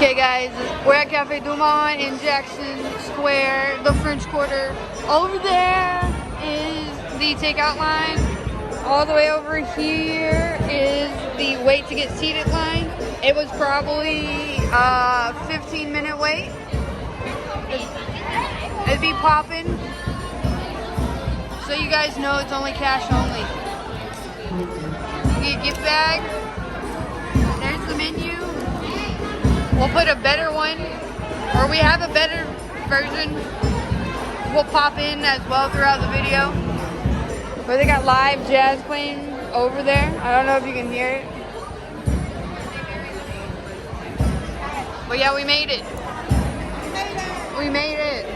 Okay guys, we're at Cafe Du Monde in Jackson Square, the French Quarter. Over there is the takeout line. All the way over here is the wait to get seated line. It was probably a 15-minute wait. It'd be popping. So you guys know it's only cash only. You get a gift bag. There's the menu. We'll put a better one, or we have a better version. We'll pop in as well throughout the video. But they got live jazz playing over there. I don't know if you can hear it. But yeah, we made it. We made it.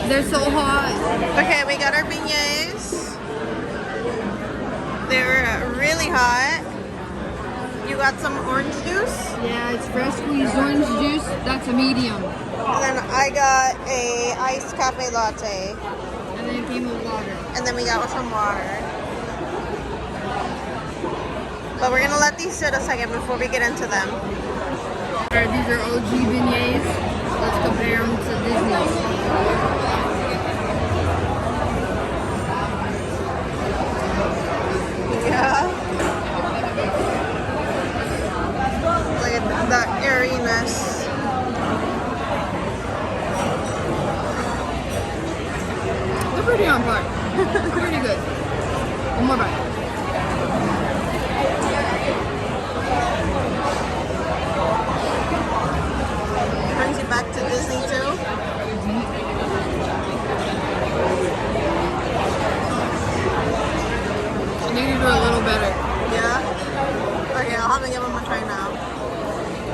They're so hot. Okay, we got our beignets. They're really hot. You got some orange juice? Yeah, it's fresh squeezed orange juice. That's a medium. And then I got a iced cafe latte. And then it came with water. And then we got some water. But we're gonna let these sit a second before we get into them. Alright, these are OG beignets. Let's compare them to Disney. Yeah. Look at that airiness. They're pretty on par. They're pretty good. One more bite. Brings you back to Disney too. I think these are a little better. Yeah? Okay, I'll have to give them a try now.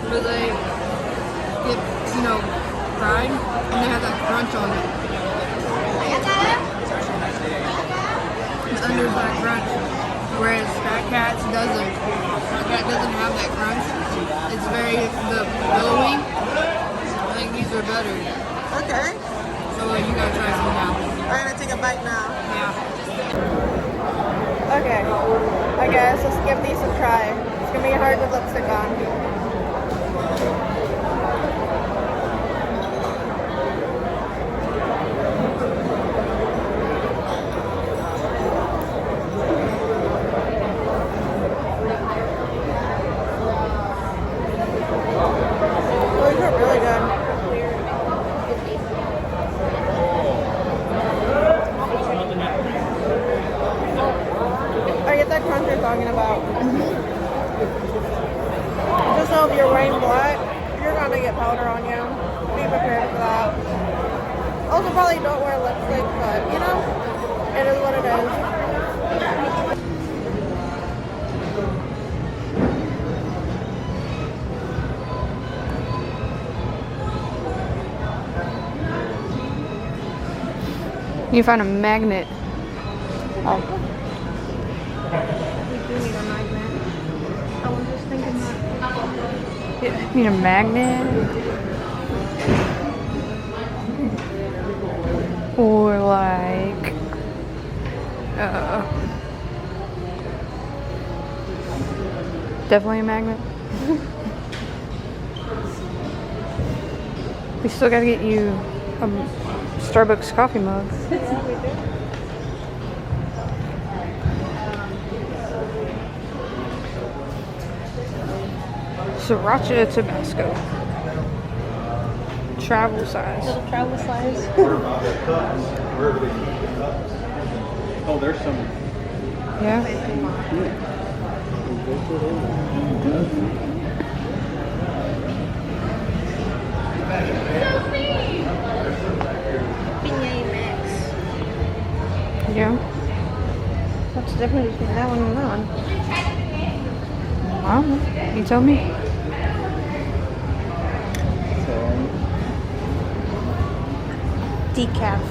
But they get, fried, and they have that crunch on it. It's under that crunch. Whereas Fat Cat's doesn't. Fat Cat doesn't have that crunch. It's very billowy. I think these are better. Okay. So you gotta try some now. We're gonna take a bite now. Yeah. Okay, I guess let's give these a try. It's gonna be hard with lipstick on. These are really good. I get that crunch you're talking about. Just know if you're wearing black, you're gonna get powder on you. Be prepared for that. Also, probably don't wear lipstick, but it is what it is. You find a magnet. Oh. We do need a magnet. I was just thinking that. Yeah, you need a magnet? Or like... definitely a magnet. We still gotta get you a Starbucks coffee mug. Yeah, we do. Sriracha Tabasco. Travel size. Little travel size. Oh, there's some. Yeah. Beignet mix. Yeah. What's the difference between that one and that one? Well, you tell me. Decaf.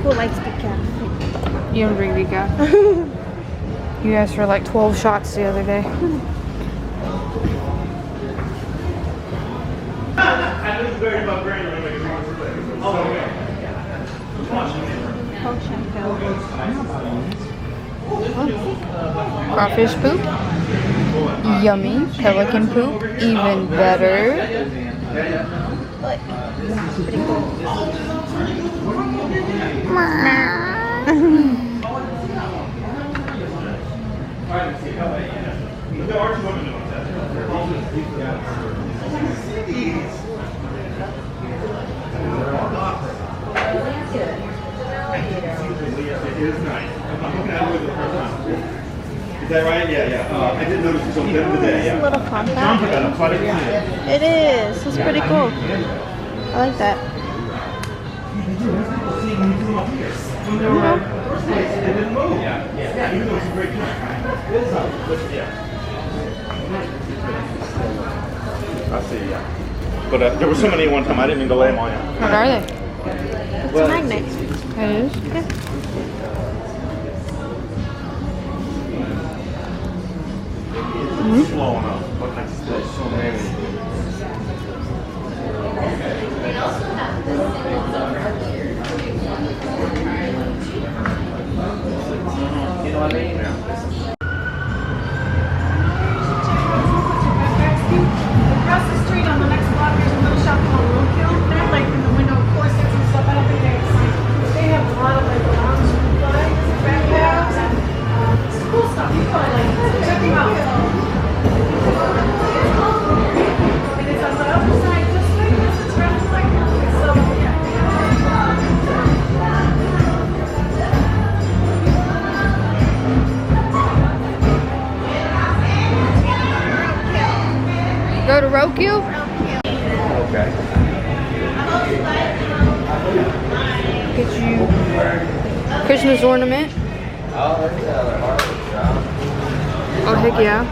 Who likes decaf? You don't drink decaf. You asked for like 12 shots the other day. Crawfish poop. Yummy. Pelican poop, even better. Look. Pretty cool. Is that right? Yeah. I did notice it's on the end of the day, It's a little compact. It is. It's pretty cool. I like that. I see, yeah. But there were so many at one time, I didn't mean to lay them on you. What are they? It's a magnet. It is? Yeah. It's blowing up. But there's so many. You know what I mean? Yeah. Across the street on the next block, there's a little shop called Roadkill. They're like in the window corsets and stuff. I don't think they have signs. They have a lot of like lounge flags, backpacks, and it's cool stuff. You probably like it. Check them out. And it's on the other side, just like this. It's really like so. Go to Roadkill? Okay. Get you Christmas ornament. Oh, heck yeah.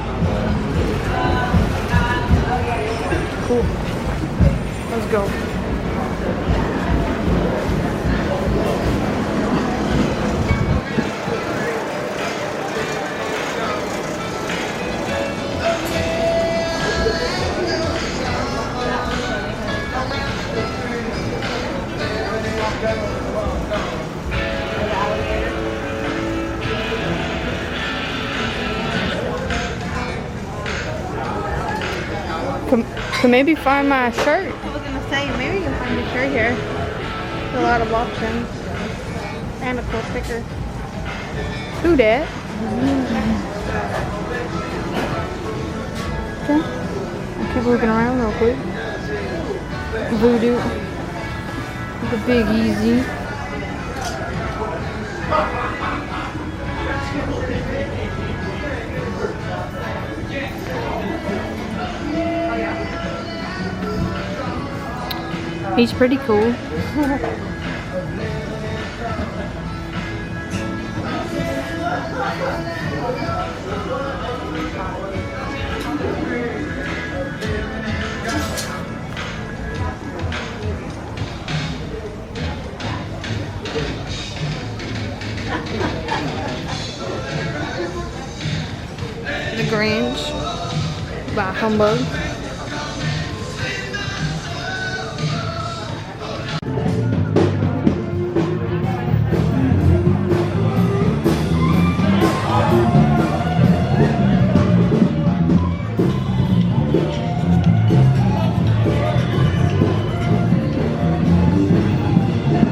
Cool. Let's go. Can maybe find my shirt. I was gonna say, maybe you can find your shirt here. There's a lot of options. And a cool sticker. Who that? Okay. I'll keep looking around real quick. Voodoo. The Big Easy. He's pretty cool. The Grange by Humbug.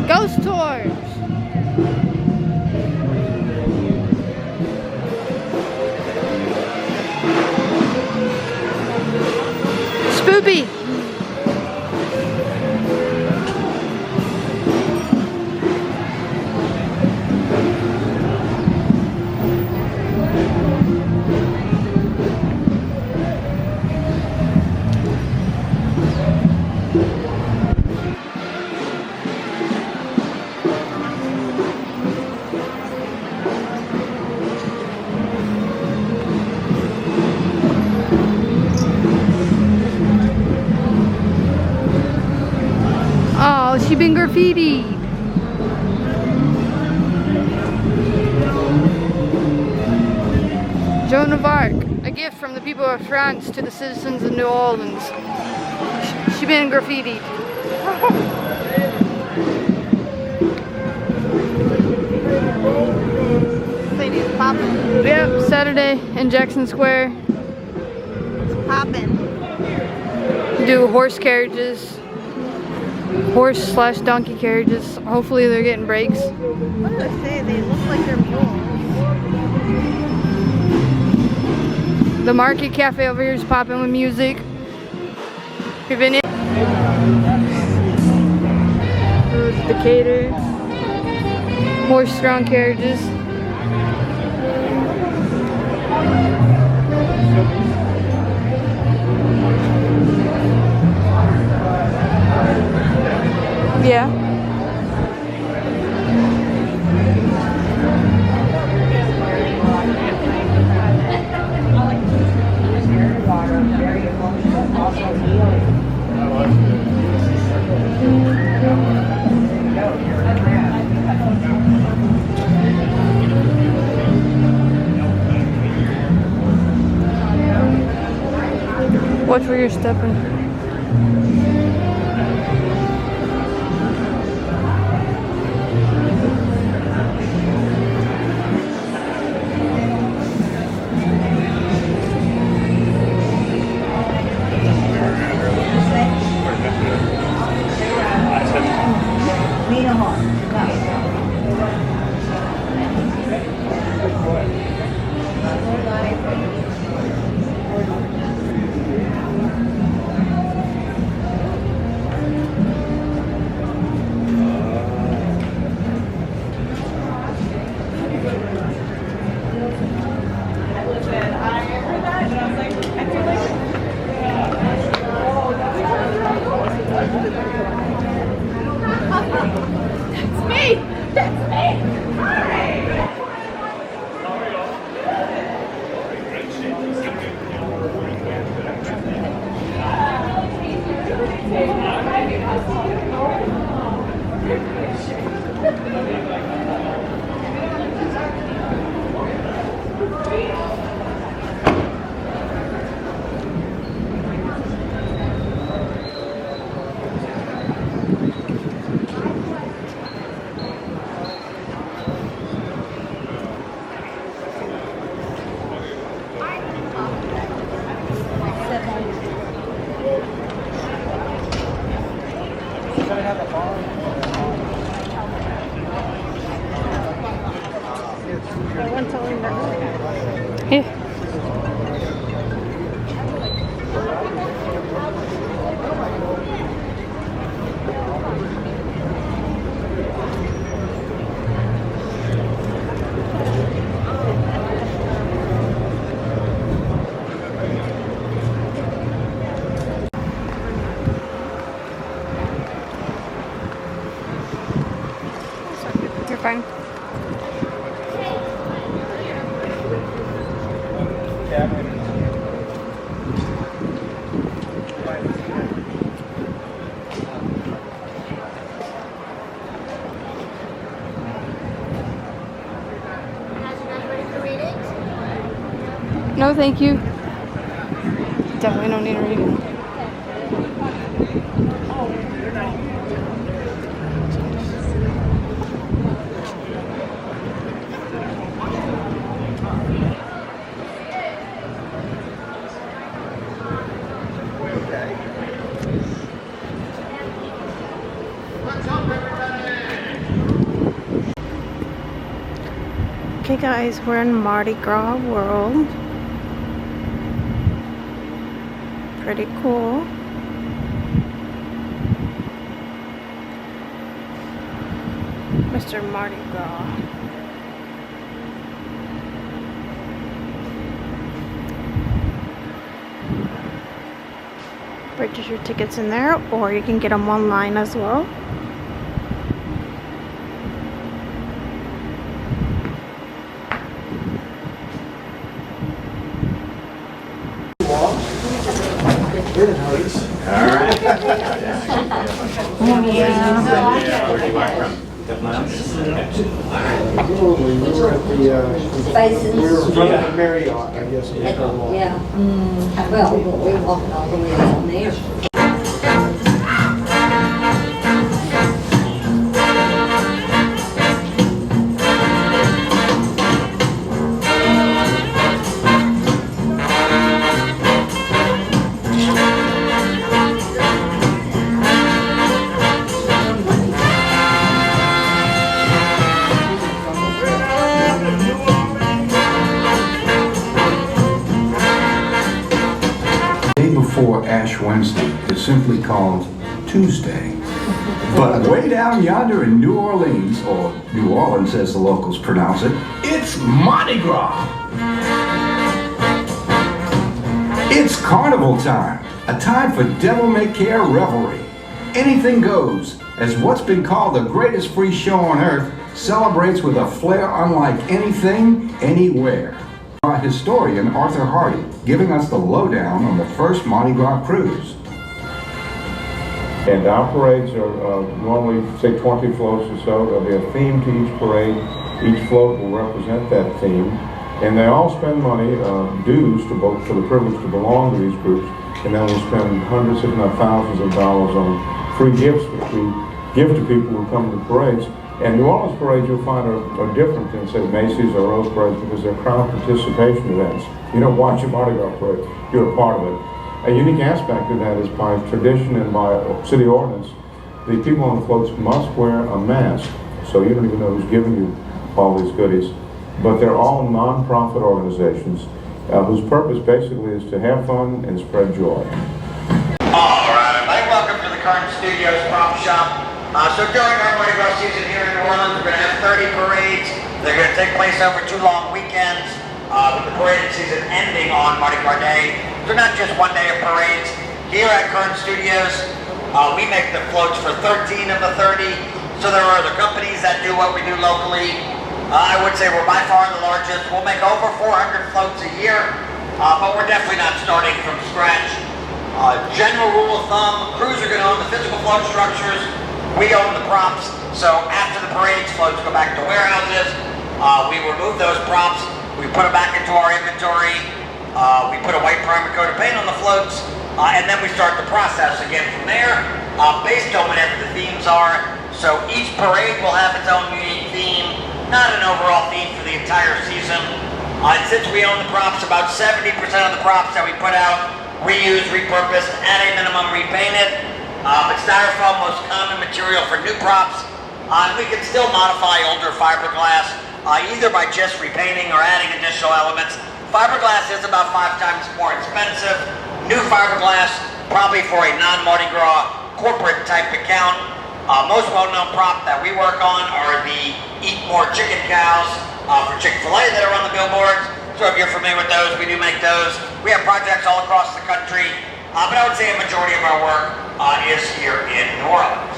Ghost tours. Spoopy. Oh, she been graffitied. Joan of Arc, a gift from the people of France to the citizens of New Orleans. She been graffitied. Lady's popping. Yep, Saturday in Jackson Square. popping. Do horse carriages, horse/donkey carriages. Hopefully they're getting brakes. What do they say? They look like they're mules. The market cafe over here is popping with music. We've been in Decatur. Horse-drawn carriages. Yeah. Watch where you're stepping. Yeah. You're fine. No, thank you. Definitely don't need a reading. Okay guys, we're in Mardi Gras World. Pretty cool. Mr. Mardi Gras. Purchase your tickets in there, or you can get them online as well. Marriott, I guess. Yeah. Well, but we're walking all the way down there. before Ash Wednesday is simply called Tuesday. But way down yonder in New Orleans, or New Orleans as the locals pronounce it, it's Mardi Gras. It's carnival time, a time for devil-may-care revelry. Anything goes, as what's been called the greatest free show on earth celebrates with a flair unlike anything, anywhere. Our historian Arthur Hardy giving us the lowdown on the first Mardi Gras cruise. And our parades are normally, say, 20 floats or so. There'll be a theme to each parade. Each float will represent that theme. And they all spend money, dues, for the privilege to belong to these groups. And then we'll spend hundreds, if not thousands of dollars on free gifts, which we give to people who come to the parades. And New Orleans parades you'll find are different than, say, Macy's or Rose parades because they're crowd participation events. You don't watch a Mardi Gras parade, you're a part of it. A unique aspect of that is by tradition and by city ordinance, the people on the floats must wear a mask. So you don't even know who's giving you all these goodies. But they're all non-profit organizations whose purpose basically is to have fun and spread joy. All right, everybody, welcome to the Krews Studios prop shop. So during our Mardi Gras season here in New Orleans, we're going to have 30 parades. They're going to take place over 2 long weekends, with the parade season ending on Mardi Gras Day. They're not just one day of parades. Here at Krews Studios, we make the floats for 13 of the 30. So there are other companies that do what we do locally. I would say we're by far the largest. We'll make over 400 floats a year, but we're definitely not starting from scratch. General rule of thumb, crews are going to own the physical float structures. We own the props. So after the parades, floats go back to warehouses. We remove those props. We put them back into our inventory. We put a white primer coat of paint on the floats, and then we start the process again from there, based on whatever the themes are. So each parade will have its own unique theme, not an overall theme for the entire season. And since we own the props, about 70% of the props that we put out, reuse, repurpose, at a minimum repainted. But styrofoam, most common material for new props. We can still modify older fiberglass, either by just repainting or adding additional elements. Fiberglass is about 5 times more expensive. New fiberglass, probably for a non-Mardi Gras corporate type account. Most well-known prop that we work on are the Eat More Chicken Cows for Chick-fil-A that are on the billboards. So if you're familiar with those, we do make those. We have projects all across the country, but I would say a majority of our work is here in New Orleans.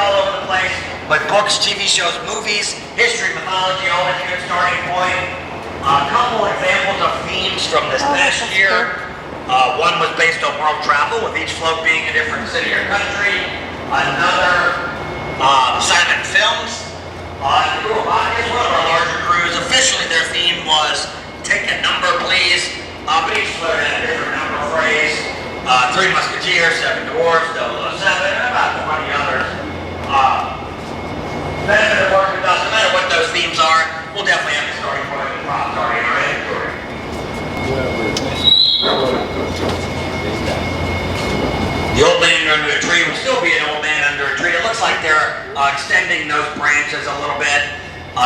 All over the place, but books, TV shows, movies, history, mythology, all a good starting point. A couple examples of themes from this past year. One was based on world travel, with each float being a different city or country. Another, Simon Films. Beignets, one of our larger crews. Officially, their theme was "Take a number, please." But each float had a different number phrase. 3 Musketeers, 7 Dwarfs, 007, and about 20 others. Benefit of work, it doesn't matter what those themes are. We'll definitely have the starting point of the props already in our inventory. The old man under a tree will still be an old man under a tree. It looks like they're extending those branches a little bit.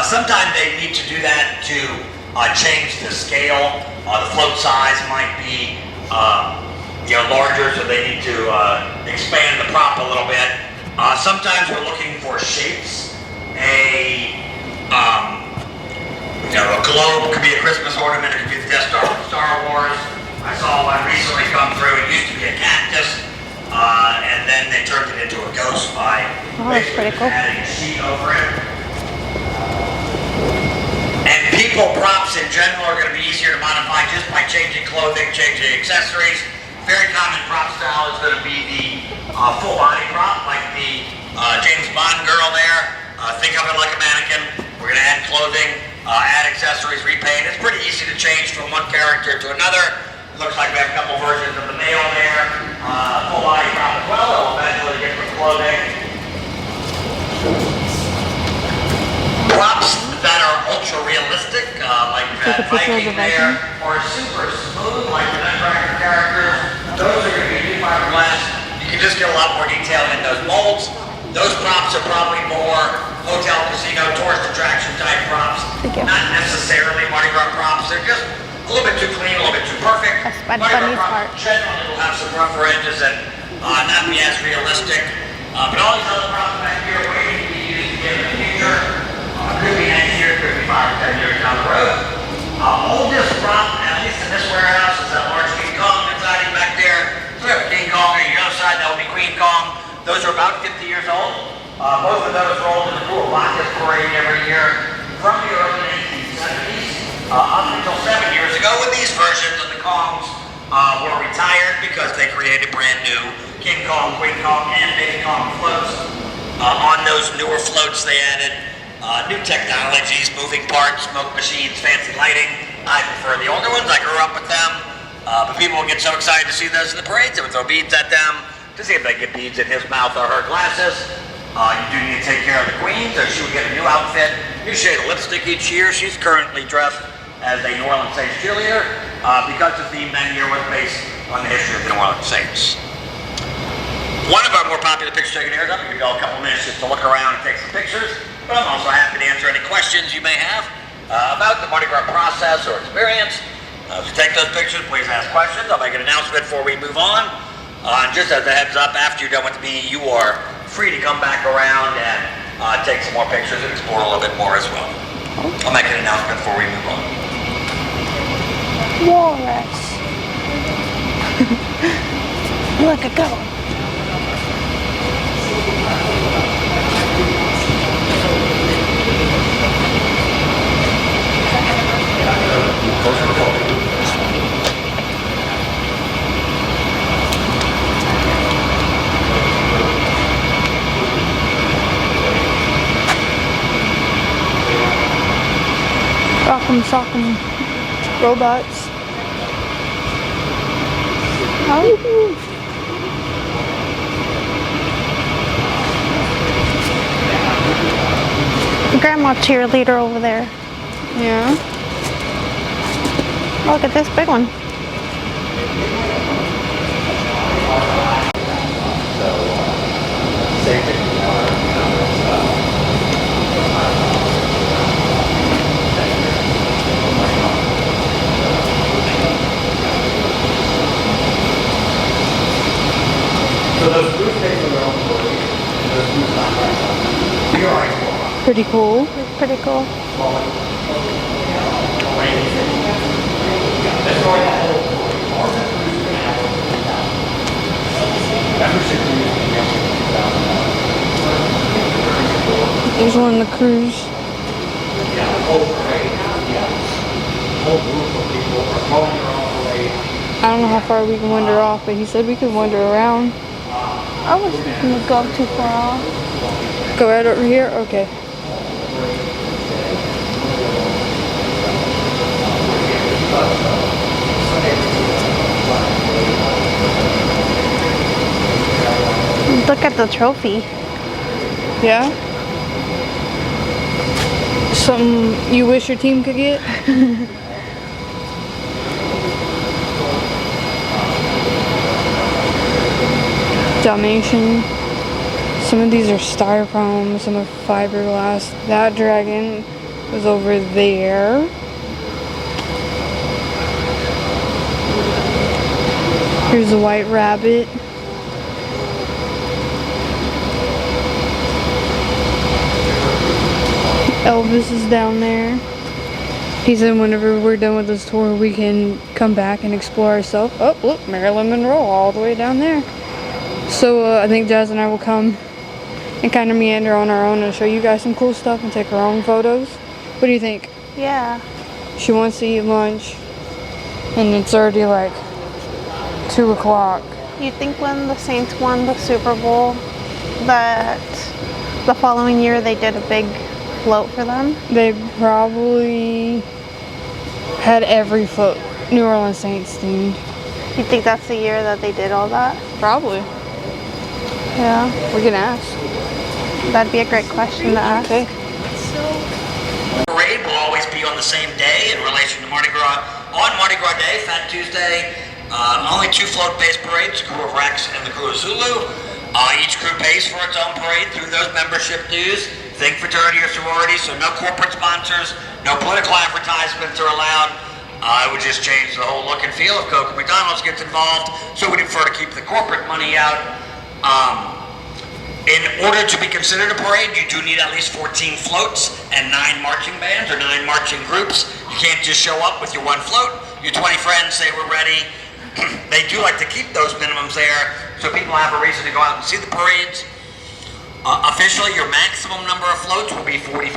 Sometimes they need to do that to change the scale. The float size might be larger, so they need to expand the prop a little bit. Sometimes we're looking for shapes. A globe could be a Christmas ornament. It could be the Death Star from Star Wars. I saw one recently come through. It used to be a cactus. And then they turned it into a ghost by basically adding a sheet over it. And people props in general are going to be easier to modify just by changing clothing, changing accessories. Very common prop style is going to be the full body prop, like the James Bond girl there. Think of it like a mannequin. We're going to add clothing, add accessories, repaint. It's pretty easy to change from one character to another. Looks like we have a couple versions of the male there. Full body prop as well. It'll eventually get some clothing. Props that are ultra realistic, like that Viking there, or super smooth, like the Nutcracker characters. Those are going to be new fiberglass. You can just get a lot more detail in those molds. Those props are probably more hotel, casino, tourist attraction type props. Not necessarily Mardi Gras props. They're just little bit too clean, a little bit too perfect. That's Bud Mardi Gras Bunny's prop part. generally will have some rougher edges and not be as realistic. But all these other props back here are waiting to be used again in the future. Could be next year, could be 5 or 10 years down the road. Oldest prop, at least in this warehouse, is that large King Kong that's hiding back there. So we have King Kong on the other side, that will be Queen Kong. Those are about 50 years old. Both of those rolled in the Cool Bacchus parade every year from the early 1970s up until 7 years ago, when these versions of the Kongs were retired because they created brand new King Kong, Queen Kong, and Baby Kong floats. On those newer floats, they added new technologies, moving parts, smoke machines, fancy lighting. I prefer the older ones. I grew up with them. But people will get so excited to see those in the parades. They would throw beads at them to see if they get beads in his mouth or her glasses. You do need to take care of the queen, so she would get a new outfit, new shade of lipstick each year. She's currently dressed as a New Orleans Saints cheerleader because the theme that year was based on the history of the New Orleans Saints. One of our more popular picture taking areas, I'm going to go a couple minutes just to look around and take some pictures, but I'm also happy to answer any questions you may have about the Mardi Gras process or experience. If you take those pictures, please ask questions. I'll make an announcement before we move on. Just as a heads up, after you're done with me, you are free to come back around and take some more pictures and explore a little bit more as well. I'll make an announcement before we move on. Walrus. Look, a go. Rock'em sock'em robots. Oh. Grandma cheerleader over there. Yeah. Look at this big one. Pretty cool. It's pretty cool. There's one in the Krews. I don't know how far we can wander off, but he said we could wander around. I was thinking we'd go too far off. Go right over here? Okay. Look at the trophy. Yeah? Something you wish your team could get? Dalmatian. Some of these are styrofoam, some are fiberglass. That dragon was over there. Here's a white rabbit. Elvis is down there. He said whenever we're done with this tour, we can come back and explore ourselves. Oh, look, Marilyn Monroe all the way down there. So I think Jess and I will come and kind of meander on our own and show you guys some cool stuff and take our own photos. What do you think? Yeah. She wants to eat lunch, and it's already like 2 o'clock. You think when the Saints won the Super Bowl that the following year they did a big float for them? They probably had every float New Orleans Saints themed. You think that's the year that they did all that? Probably. Yeah. We can ask. That'd be a great question to ask. Okay. Parade will always be on the same day in relation to Mardi Gras. On Mardi Gras Day, Fat Tuesday, only 2 float-based parades, the Crew of Rex and the Crew of Zulu. Each crew pays for its own parade through those membership dues. Think fraternity or sorority, so no corporate sponsors, no political advertisements are allowed. It would just change the whole look and feel if Coke and McDonald's gets involved, so we prefer to keep the corporate money out. In order to be considered a parade, you do need at least 14 floats and 9 marching bands or 9 marching groups. You can't just show up with your 1 float. Your 20 friends say we're ready. They do like to keep those minimums there so people have a reason to go out and see the parades. Officially, your maximum number of floats will be 45,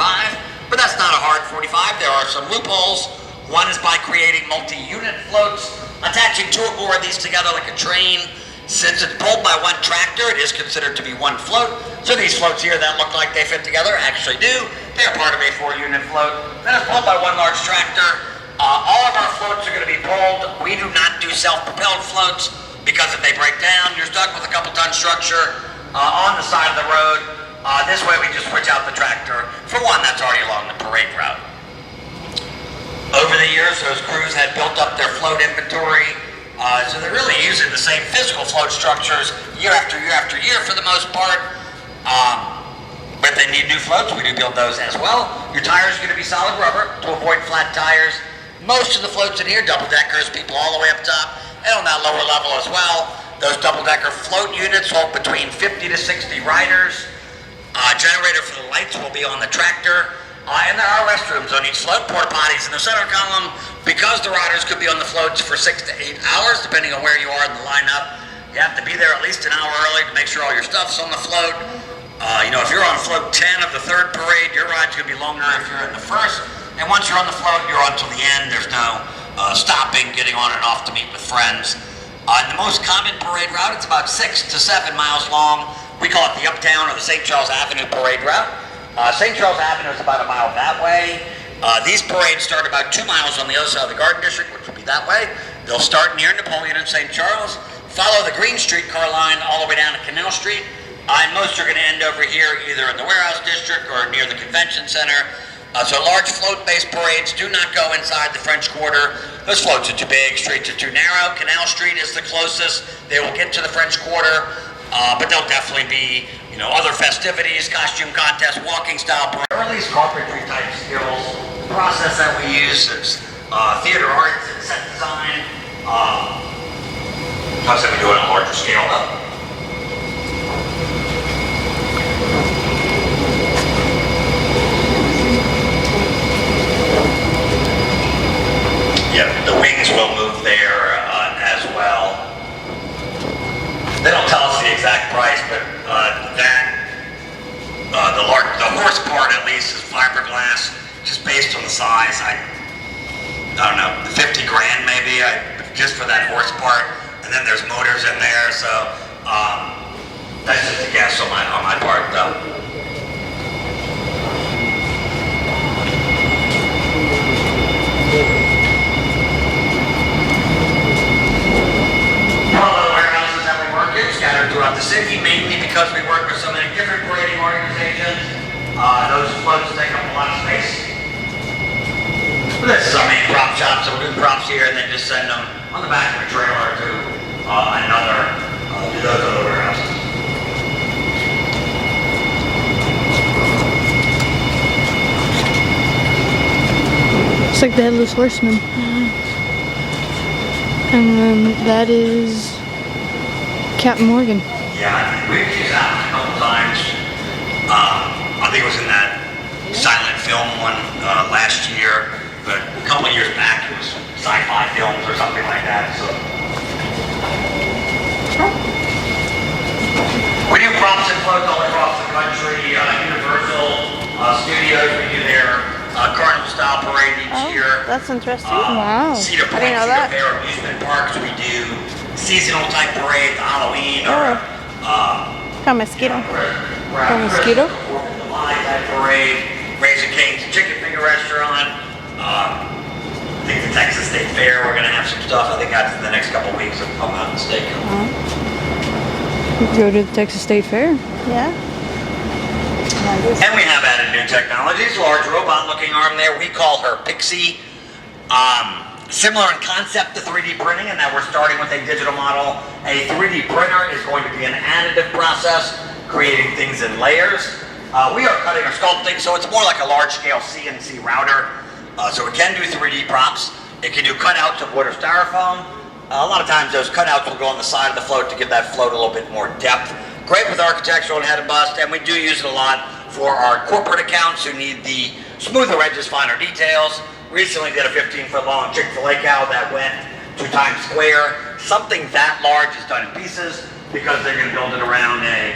but that's not a hard 45. There are some loopholes. One is by creating multi-unit floats, attaching 2 or more of these together like a train. Since it's pulled by 1 tractor, it is considered to be 1 float. So these floats here that look like they fit together actually do. They're part of a 4-unit float. Then it's pulled by 1 large tractor. All of our floats are going to be pulled. We do not do self-propelled floats because if they break down, you're stuck with a couple ton structure on the side of the road. This way we just switch out the tractor for one that's already along the parade route. Over the years, those crews had built up their float inventory. So they're really using the same physical float structures year after year after year for the most part. But they need new floats, we do build those as well. Your tires are going to be solid rubber to avoid flat tires. Most of the floats in here, double-deckers, people all the way up top, and on that lower level as well. Those double-decker float units hold between 50 to 60 riders. Generator for the lights will be on the tractor. And there are restrooms on each float, porta potties in the center column. Because the riders could be on the floats for 6 to 8 hours, depending on where you are in the lineup. You have to be there at least an hour early to make sure all your stuff's on the float. If you're on float 10 of the 3rd parade, your ride's gonna be longer if you're in the 1st. And once you're on the float, you're on till the end. There's no stopping, getting on and off to meet with friends. The most common parade route, it's about 6 to 7 miles long. We call it the Uptown or the St. Charles Avenue parade route. St. Charles Avenue is about a mile that way. These parades start about 2 miles on the other side of the Garden District, which will be that way. They'll start near Napoleon and St. Charles, follow the Green Street car line all the way down to Canal Street, and most are going to end over here either in the Warehouse District or near the Convention Center. So large float-based parades do not go inside the French Quarter. Those floats are too big, streets are too narrow. Canal Street is the closest. They will get to the French Quarter, but there'll definitely be other festivities, costume contests, walking style parades. Or at least carpentry type skills. The process that we use is theater arts and set design. Plus we do it on a larger scale though. Yeah, the wings will move there as well. They don't tell us the exact price, but the horse part at least is fiberglass, just based on the size. I don't know, 50 grand maybe, just for that horse part. And then there's motors in there, so that's just a guess on my part though. Scattered throughout the city, mainly because we work with so many different parading organizations. Those floats take up a lot of space. But this is our main prop shop, so we'll do the props here and then just send them on the back of a trailer to those other warehouses. It's like the Headless Horseman. And then that is Captain Morgan. Yeah, we've used that a couple times. I think it was in that silent film one last year, but a couple of years back it was sci-fi films or something like that. So we do props and floats all across the country. Universal Studios, we do their carnival style parade each year. That's interesting. Wow. Cedar Point, I didn't know Cedar that. Fair amusement parks, we do seasonal type parades, Halloween or Got a mosquito. A mosquito? The July type parade, Raising Cane's Chicken Finger Restaurant. I think the Texas State Fair, we're going to have some stuff. I think that's the next couple of weeks if I'm not mistaken. You can go to the Texas State Fair. Yeah. And we have added new technologies. Large robot-looking arm there. We call her Pixie. Similar in concept to 3D printing in that we're starting with a digital model. A 3D printer is going to be an additive process, creating things in layers. We are cutting or sculpting, so it's more like a large-scale CNC router. So it can do 3D props. It can do cutouts of wood or styrofoam. A lot of times those cutouts will go on the side of the float to give that float a little bit more depth. Great with architectural and head and bust, and we do use it a lot for our corporate accounts who need the smoother edges, finer details. Recently did a 15-foot long Chick-fil-A cow that went to Times Square. Something that large is done in pieces because they're going to build it around a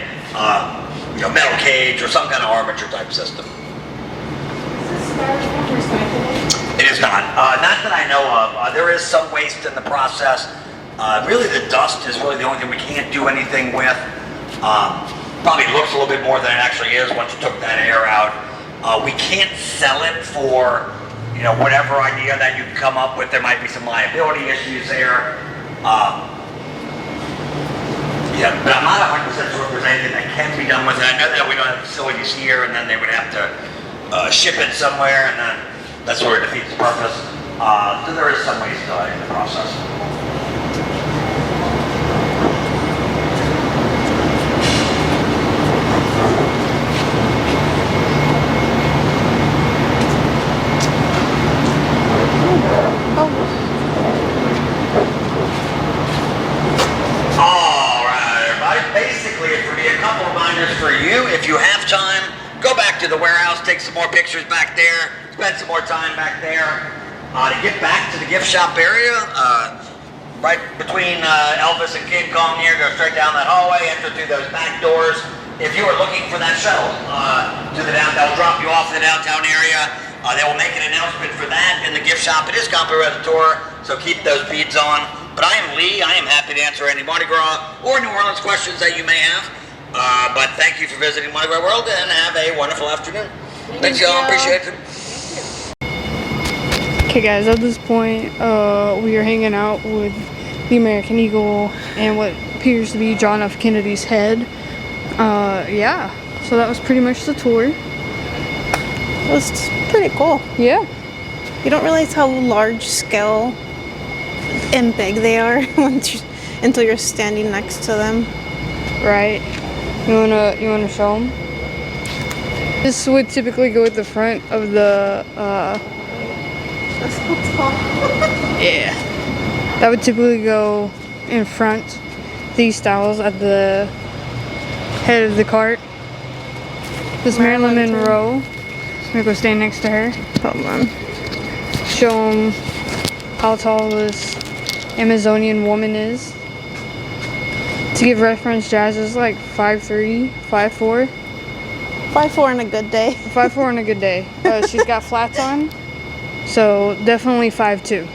metal cage or some kind of armature type system. It is not. Not that I know of. There is some waste in the process. Really, the dust is really the only thing we can't do anything with. Probably looks a little bit more than it actually is once you took that air out. We can't sell it for, whatever idea that you come up with. There might be some liability issues there. Yeah, but I'm not 100% sure if there's anything that can be done with it. I know that we don't have facilities here, and then they would have to ship it somewhere, and then that sort of defeats the purpose. So there is some waste in the process. For you, if you have time, go back to the warehouse, take some more pictures back there, spend some more time back there. To get back to the gift shop area, right between Elvis and King Kong here, go straight down that hallway, enter through those back doors. If you are looking for that shuttle to the downtown, they'll drop you off in the downtown area. They will make an announcement for that in the gift shop. It is complimentary tour, so keep those beads on. But I am Lee. I am happy to answer any Mardi Gras or New Orleans questions that you may have. But thank you for visiting Mardi Gras World, and have a wonderful afternoon. Thanks, y'all. Appreciate it. Okay, guys, at this point, we are hanging out with the American Eagle and what appears to be John F. Kennedy's head. Yeah, so that was pretty much the tour. It was pretty cool. Yeah. You don't realize how large scale and big they are until you're standing next to them. Right. You wanna show them? This would typically go at the front of the. That's so tall. Yeah. That would typically go in front. These styles at the head of the cart. This Marilyn Monroe. I'm gonna go stand next to her. Hold on. Show them how tall this Amazonian woman is. To give reference, Jazz is like 5'3", 5'4". 5'4" on a good day. 5'4" on a good day. She's got flats on, so definitely 5'2".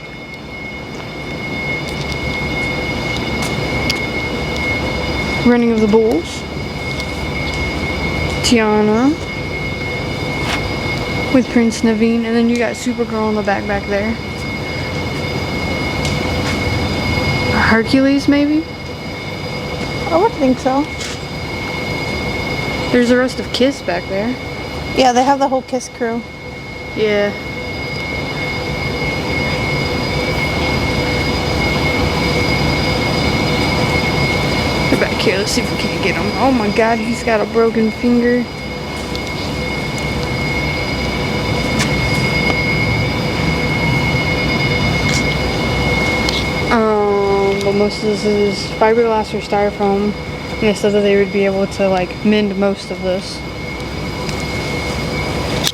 Running of the Bulls. Tiana. With Prince Naveen, and then you got Supergirl in the back there. Hercules, maybe? I would think so. There's the rest of Kiss back there. Yeah, they have the whole Kiss crew. Yeah. They're back here. Let's see if we can't get him. Oh my god, he's got a broken finger. But most of this is fiberglass or styrofoam, and they said that they would be able to like mend most of this,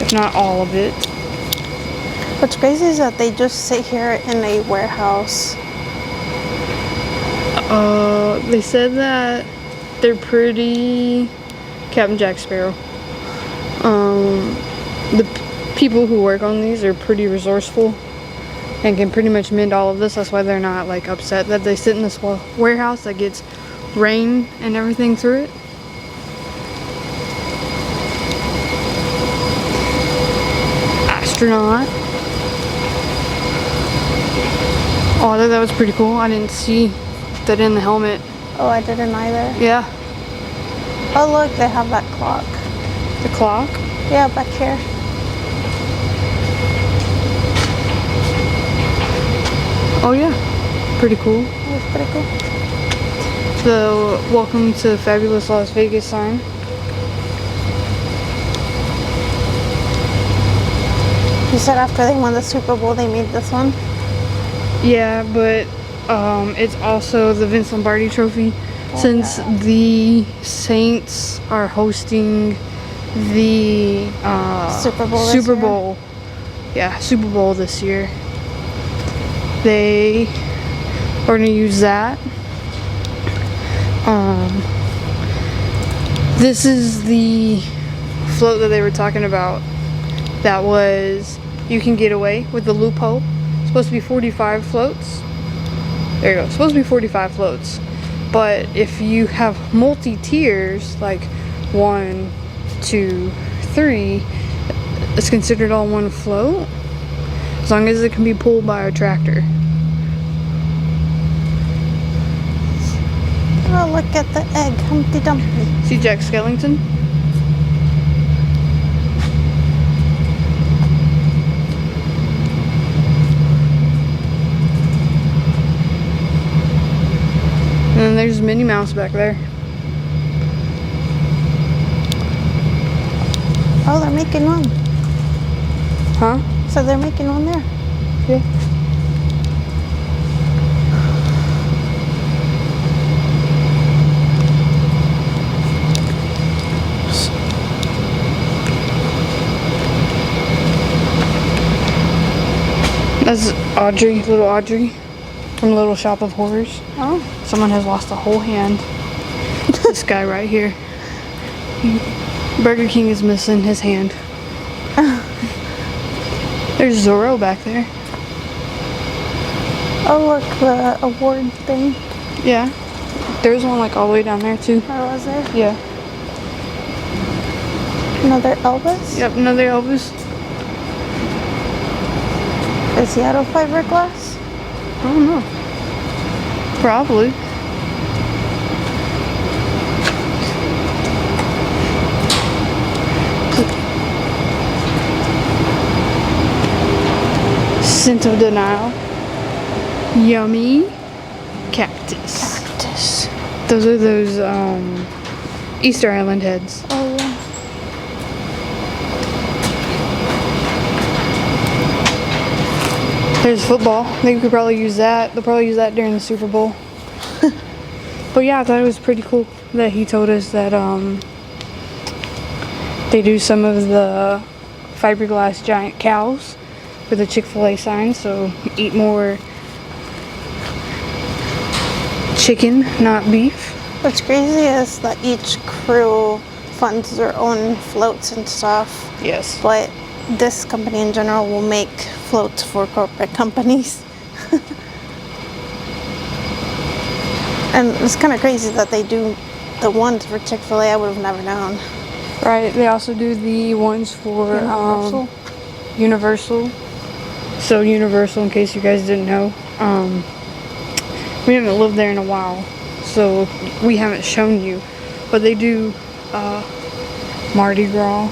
if not all of it. What's crazy is that they just sit here in a warehouse. They said that they're pretty Captain Jack Sparrow. The people who work on these are pretty resourceful and can pretty much mend all of this. That's why they're not like upset that they sit in this warehouse that gets rain and everything through it. Astronaut. Oh, I thought that was pretty cool. I didn't see that in the helmet. Oh, I didn't either. Yeah. Oh, look, they have that clock. The clock? Yeah, back here. Oh yeah, pretty cool. That was pretty cool. The Welcome to Fabulous Las Vegas sign. You said after they won the Super Bowl, they made this one? Yeah, but it's also the Vince Lombardi Trophy, since the Saints are hosting the Super Bowl this Super year? Bowl. Yeah, Super Bowl this year. They are gonna use that. This is the float that they were talking about. That was, you can get away with the loophole. It's supposed to be 45 floats. There you go. It's supposed to be 45 floats. But if you have multi-tiers, like 1, 2, 3, it's considered all one float. As long as it can be pulled by a tractor. Oh, look at the egg, Humpty Dumpty. See Jack Skellington? And then there's Minnie Mouse back there. Oh, they're making one. Huh? So they're making one there. Yeah. That's Audrey, little Audrey, from Little Shop of Horrors. Oh. Someone has lost a whole hand. This guy right here. Burger King is missing his hand. There's Zorro back there. Oh, look, the award thing. Yeah. There's one like all the way down there too. Where was it? Yeah. Another Elvis? Yep, another Elvis. Is he out of fiberglass? I don't know. Probably. Scent of Denial. Yummy. Cactus. Cactus. Those are those Easter Island heads. Oh, yeah. There's football. They could probably use that. They'll probably use that during the Super Bowl. But yeah, I thought it was pretty cool that he told us that they do some of the fiberglass giant cows with the Chick-fil-A sign, so eat more chicken, not beef. What's crazy is that each crew funds their own floats and stuff. Yes. But this company in general will make floats for corporate companies. And it's kind of crazy that they do the ones for Chick-fil-A. I would have never known. Right. They also do the ones for Universal. So Universal, in case you guys didn't know, we haven't lived there in a while, so we haven't shown you. But they do Mardi Gras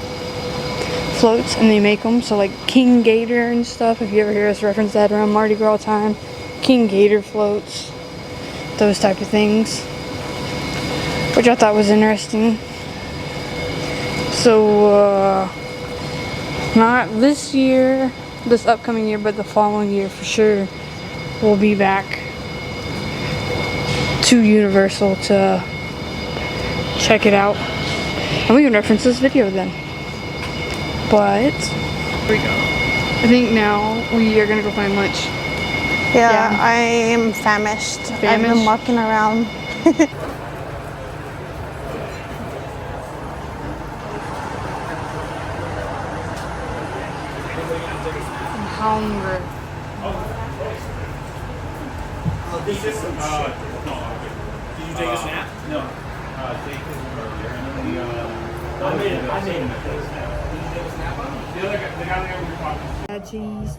floats, and they make them. So like King Gator and stuff. If you ever hear us reference that around Mardi Gras time, King Gator floats, those type of things, which I thought was interesting. So not this year, this upcoming year, but the following year for sure, we'll be back to Universal to check it out, and we can reference this video then. But here we go. I think now we are gonna go find lunch. Yeah, I am famished. I've been Famished? walking around. I'm hungry. Did you take a snap? No. Jake is earlier. I made him. Did you take a snap on him? The guy that we were talking to. Cheese,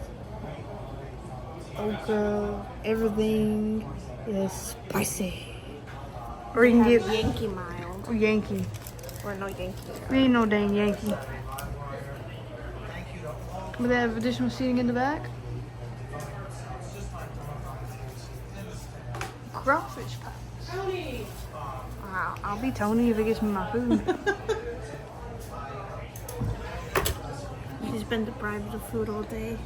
okra, everything is spicy. Or you can get Yankee mild. or Yankee. Or no Yankee. We ain't no dang Yankee. But they have additional seating in the back. Crawfish pies. Tony! Wow, I'll be Tony if it gets me my food. She's been deprived of food all day.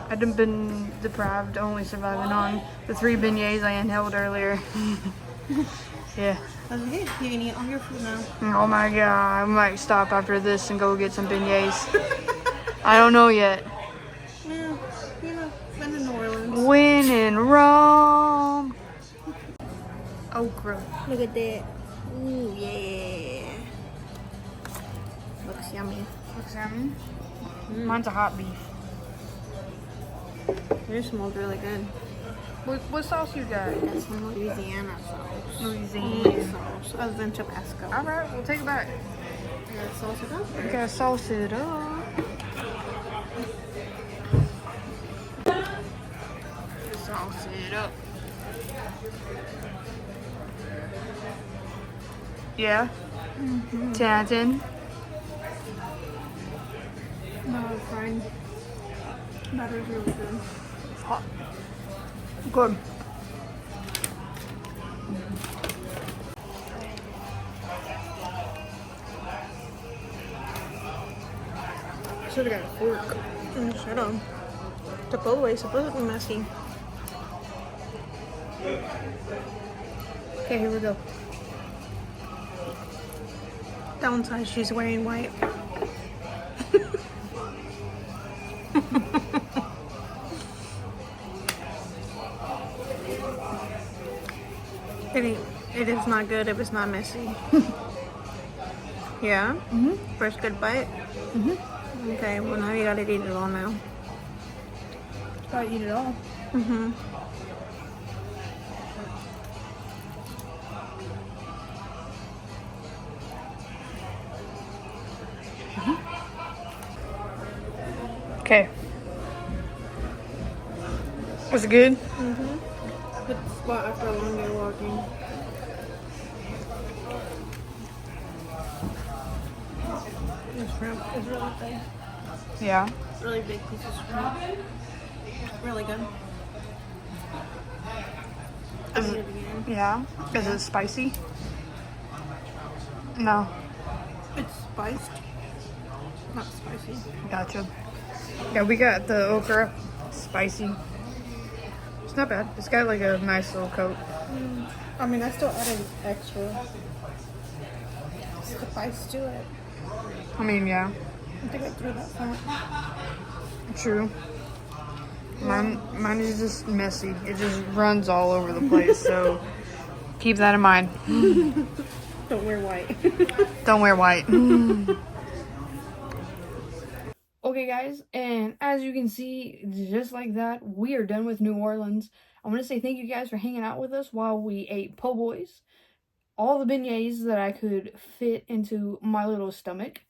I I've been deprived, only surviving on the 3 beignets I inhaled earlier. Yeah. I was like, hey, you can eat all your food now. Oh my god, I might stop after this and go get some beignets. I don't know yet. Yeah, you know, been in New Orleans. When in Rome. Okra. Look at that. Ooh, yeah. Looks yummy. Looks yummy. Mine's a hot beef. Yours smells really good. What sauce you got? That's some Louisiana sauce. Louisiana sauce. Other than Tabasco. Alright, we'll take it back. You gotta sauce it up. We gotta sauce it up. Sauce it up. Yeah? 10 out of 10? No, it's fine. Butter's really good. Hot. Good. Should've got a fork. Should've. Chipotle is supposed to be messy. Okay, here we go. Downside, she's wearing white. It is not good if it's not messy. Yeah? Mm-hmm. First good bite? Mm-hmm. Okay, well now you gotta eat it all now. Gotta eat it all. Mm-hmm. Okay. Was it good? Mm-hmm. Good spot after a long day walking. The shrimp is really big. Yeah. Really big piece of shrimp. Really good. I'll eat it again. Yeah. Is it spicy? No. It's spiced. Not spicy. Gotcha. Yeah, we got the okra. Spicy. It's not bad. It's got like a nice little coat. I mean, I still added extra spice to it. I mean, yeah. I think I threw that far. True. Mine is just messy. It just runs all over the place, so keep that in mind. Don't wear white. Don't wear white. Okay, guys, and as you can see, just like that, we are done with New Orleans. I want to say thank you guys for hanging out with us while we ate po' boys. All the beignets that I could fit into my little stomach.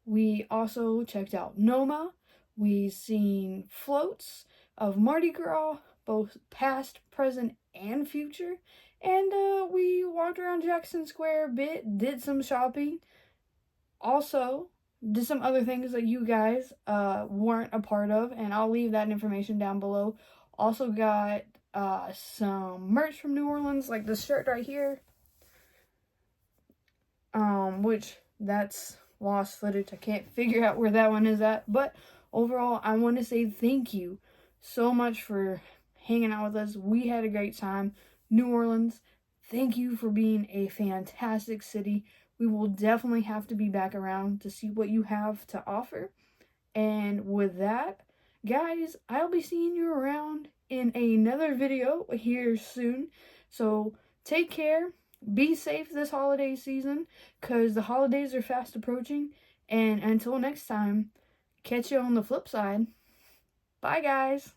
We also checked out NOLA. We seen floats of Mardi Gras, both past, present, and future. And we walked around Jackson Square a bit, did some shopping. Also, did some other things that you guys weren't a part of, and I'll leave that information down below. Also got some merch from New Orleans, like this shirt right here. Which that's lost footage. I can't figure out where that one is at. But overall, I want to say thank you so much for hanging out with us. We had a great time. New Orleans, thank you for being a fantastic city. We will definitely have to be back around to see what you have to offer. And with that, guys, I'll be seeing you around in another video here soon. So take care. Be safe this holiday season, because the holidays are fast approaching. And until next time, catch you on the flip side. Bye, guys.